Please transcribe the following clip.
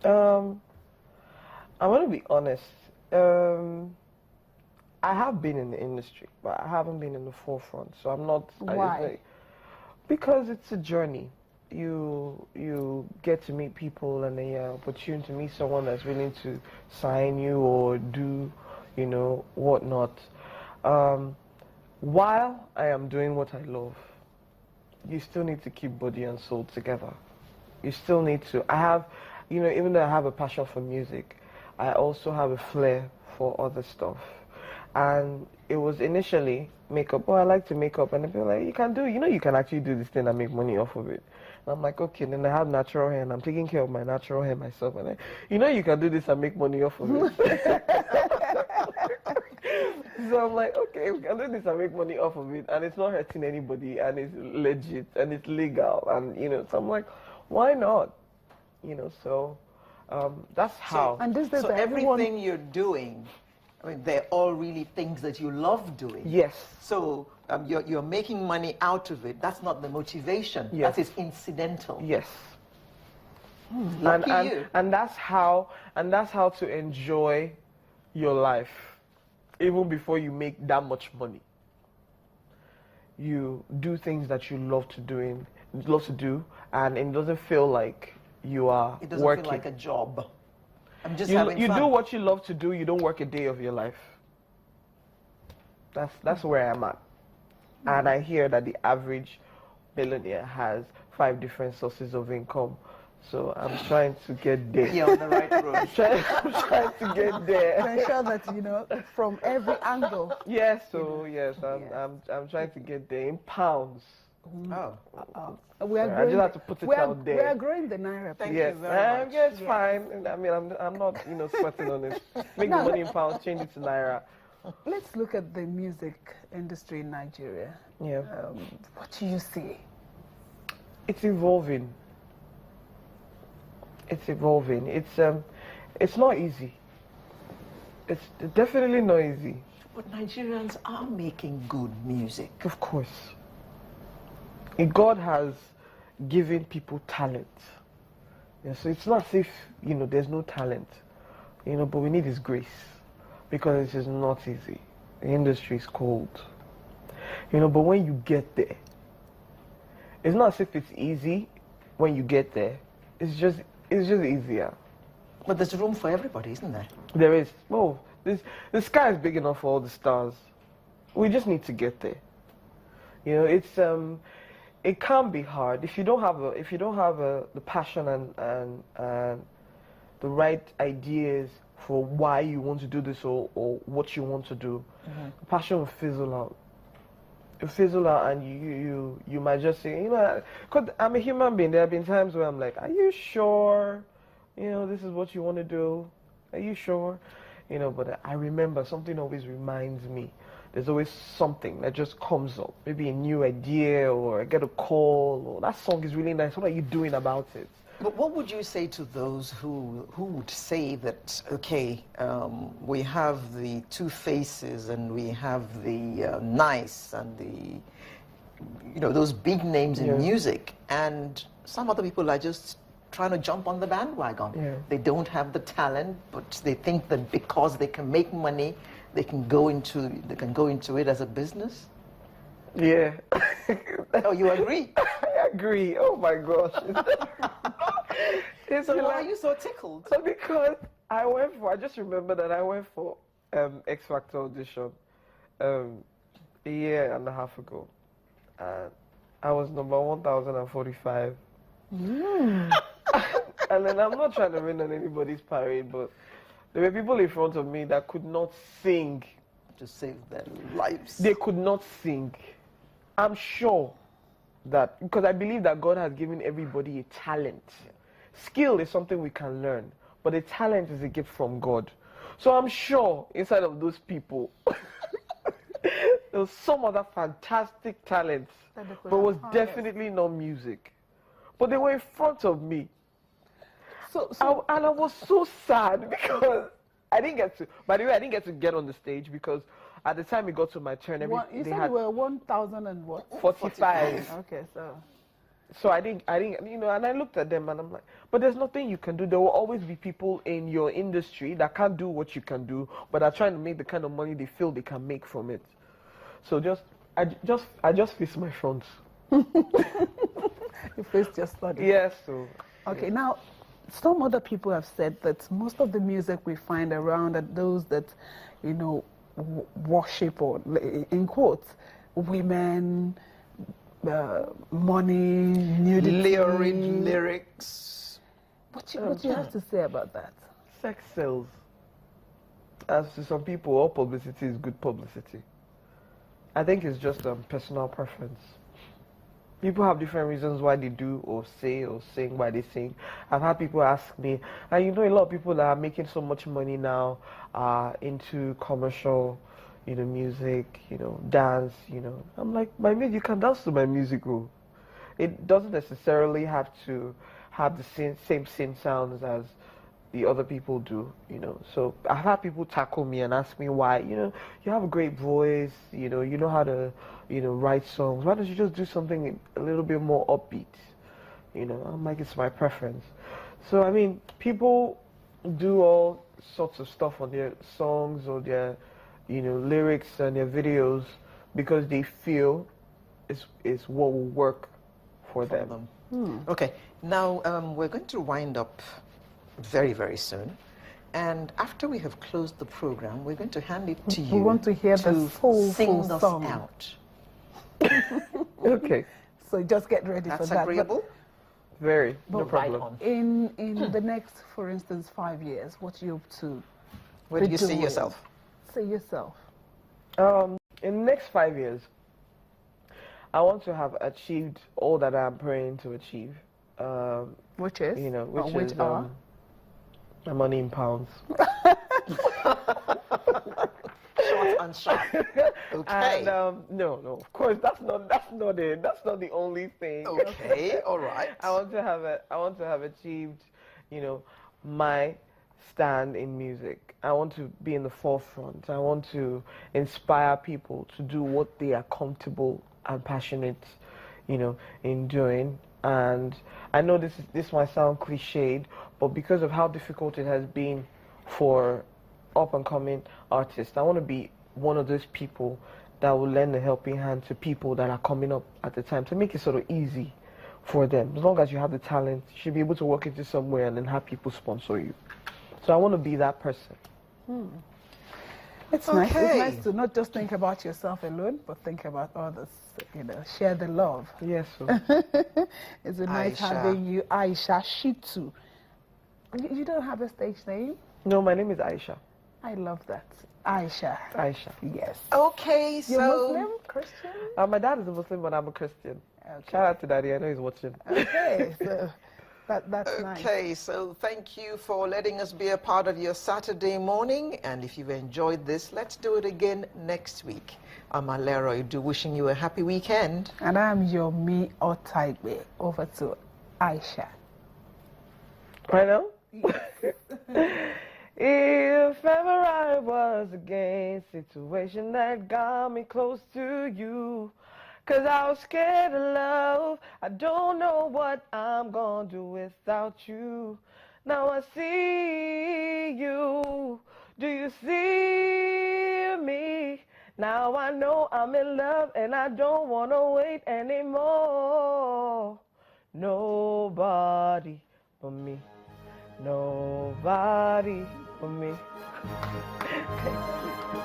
I want to be honest. I have been in the industry, but I haven't been in the forefront. So I'm not. Why? Because it's a journey. You get to meet people, and then you're opportune to meet someone that's willing to sign you or do, whatnot. While I am doing what I love, you still need to keep body and soul together. You still need to. I have, even though I have a passion for music, I also have a flair for other stuff. And it was initially makeup. Oh, I like to make up. And they'd be like, you can do, you can actually do this thing and make money off of it. And I'm like, okay, then I have natural hair and I'm taking care of my natural hair myself. And you can do this and make money off of it. So I'm like, okay, we can do this and make money off of it. And it's not hurting anybody and it's legit and it's legal. And, so I'm like, why not? So that's how. And so everything you're doing, I mean, they're all really things that you love doing. Yes. So you're making money out of it. That's not the motivation. Yes. That is incidental. Yes. Lucky you. And that's how to enjoy your life, even before you make that much money. You do things that you love to do, and it doesn't feel like you are working. It doesn't feel like a job. I'm just having you fun. do what you love to do. You don't work a day of your life. That's where I'm at. And I hear that the average billionaire has 5 different sources of income. So I'm trying to get there. You're on the right road. I'm trying to get there. To ensure that, from every angle. Yes, I'm trying to get there in pounds. Oh. We are I growing, just have to put it out there. We are growing the naira. Thank you very much. Yes, fine. I mean, I'm not, sweating on it. Make the money in pounds, change it to naira. Let's look at the music industry in Nigeria. Yeah. What do you see? It's evolving. It's evolving. It's not easy. It's definitely not easy. But Nigerians are making good music. Of course. God has given people talent. Yeah, so it's not as if, there's no talent. But we need His grace. Because it is not easy. The industry is cold. But when you get there, it's not as if it's easy when you get there. It's just easier. But there's room for everybody, isn't there? There is. Oh, the sky is big enough for all the stars. We just need to get there. It can be hard if you don't have the passion and the right ideas for why you want to do this or what you want to do. Mm-hmm. The passion will fizzle out. It fizzle out, and you might just say, because I'm a human being. There have been times where I'm like, are you sure? This is what you want to do. Are you sure? But I remember something always reminds me. There's always something that just comes up. Maybe a new idea, or I get a call, or that song is really nice. What are you doing about it? But what would you say to those who would say that, okay, we have the two faces and we have the nice and the, those big names in music, and some other people are just trying to jump on the bandwagon. Yeah. They don't have the talent, but they think that because they can make money, they can go into it as a business? Yeah. Oh, you agree? I agree. Oh my gosh. So why are you so tickled? So because I just remember that I went for X Factor audition a year and a half ago. And I was number 1045. And then I'm not trying to rain on anybody's parade, but there were people in front of me that could not sing. To save their lives. They could not sing. I'm sure that, because I believe that God has given everybody a talent. Skill is something we can learn, but a talent is a gift from God. So I'm sure inside of those people, there was some other fantastic talent, but it was definitely not music. But they were in front of me. And I was so sad because I didn't get to, by the way, I didn't get to get on the stage because at the time it got to my turn, you said you were 1,000 and what? 45. Okay, so. So I didn't, and I looked at them and I'm like, but there's nothing you can do. There will always be people in your industry that can't do what you can do, but are trying to make the kind of money they feel they can make from it. So I just face my front. You faced your studies. Yes. So. Okay, now, some other people have said that most of the music we find around are those that, worship, or in quotes, women, money, nudity. Lyrics. What do you have to say about that? Sex sells. As to some people, all publicity is good publicity. I think it's just personal preference. People have different reasons why they do or say or sing why they sing. I've had people ask me, and a lot of people that are making so much money now are into commercial, music, dance, I'm like, you can dance to my music, oh. It doesn't necessarily have to have the same sounds as the other people do, So I've had people tackle me and ask me why, you have a great voice, you know how to, write songs. Why don't you just do something a little bit more upbeat? I'm like, it's my preference. So, people do all sorts of stuff on their songs or their, lyrics and their videos because they feel it's what will work for them. Okay, now we're going to wind up very, very soon. And after we have closed the program, we're going to hand it to you. We want to hear the full song. Out. Okay. So just get ready for that. That's agreeable? Very, no problem. In the next, for instance, 5 years, what are you up to? Where do you see yourself? See yourself. In the next 5 years, I want to have achieved all that I'm praying to achieve. Which is? Which is my money in pounds. Short and sharp. Okay. And no, of course that's not it. That's not the only thing. Okay, all right. I want to have achieved, my stand in music. I want to be in the forefront. I want to inspire people to do what they are comfortable and passionate, in doing. And I know this might sound cliched, but because of how difficult it has been for up and coming artists, I want to be one of those people that will lend a helping hand to people that are coming up at the time to make it sort of easy for them. As long as you have the talent, you should be able to walk into somewhere and then have people sponsor you. So I want to be that person. It's nice. It's nice to not just think about yourself alone, but think about others. Share the love. Yes. So. It's nice having you, Aisha Shittu. You don't have a stage name? No, my name is Aisha. I love that. Aisha. Aisha. Yes. Okay, so... You're Muslim? Christian? My dad is a Muslim, but I'm a Christian. Okay. Shout out to Daddy. I know he's watching. Okay, so that's nice. Okay, so thank you for letting us be a part of your Saturday morning. And if you've enjoyed this, let's do it again next week. I'm Alero Idu, wishing you a happy weekend. And I'm your me or Taigbe. Over to Aisha. Right now? If ever I was against a situation that got me close to you, 'cause I was scared of love, I don't know what I'm gonna do without you. Now I see you, do you see me? Now I know I'm in love and I don't wanna wait anymore. Nobody but me. Nobody but me. Thank you.